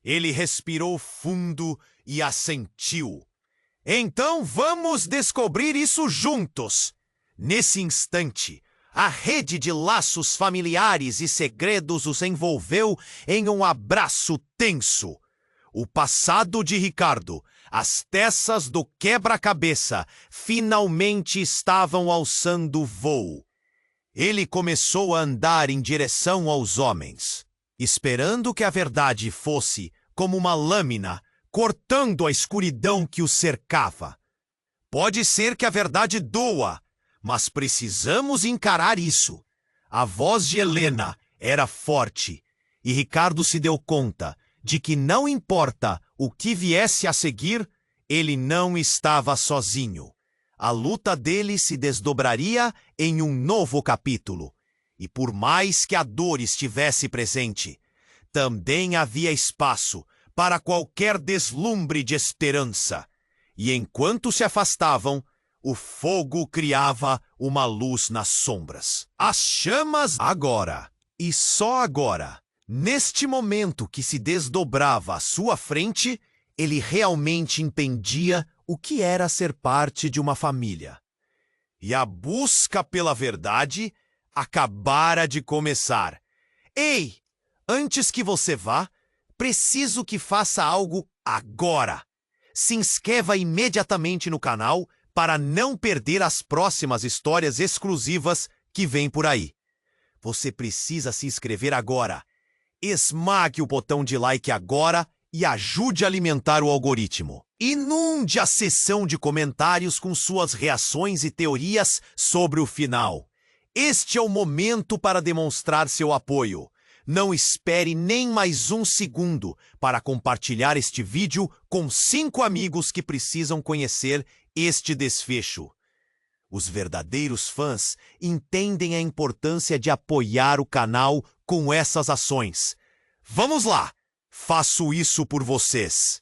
Ele respirou fundo e assentiu. Então vamos descobrir isso juntos. Nesse instante, a rede de laços familiares e segredos os envolveu em um abraço tenso. O passado de Ricardo, as peças do quebra-cabeça, finalmente estavam alçando voo. Ele começou a andar em direção aos homens, esperando que a verdade fosse como uma lâmina, cortando a escuridão que o cercava. Pode ser que a verdade doa, mas precisamos encarar isso. A voz de Helena era forte, e Ricardo se deu conta de que não importa o que viesse a seguir, ele não estava sozinho. A luta dele se desdobraria em um novo capítulo. E por mais que a dor estivesse presente, também havia espaço para qualquer deslumbre de esperança. E enquanto se afastavam, o fogo criava uma luz nas sombras. As chamas agora, e só agora, neste momento que se desdobrava à sua frente, ele realmente entendia o que era ser parte de uma família. E a busca pela verdade acabara de começar. Ei, antes que você vá, preciso que faça algo agora. Se inscreva imediatamente no canal para não perder as próximas histórias exclusivas que vêm por aí. Você precisa se inscrever agora. Esmague o botão de like agora e ajude a alimentar o algoritmo. Inunde a seção de comentários com suas reações e teorias sobre o final. Este é o momento para demonstrar seu apoio. Não espere nem mais um segundo para compartilhar este vídeo com 5 amigos que precisam conhecer este desfecho. Os verdadeiros fãs entendem a importância de apoiar o canal com essas ações. Vamos lá! Faço isso por vocês.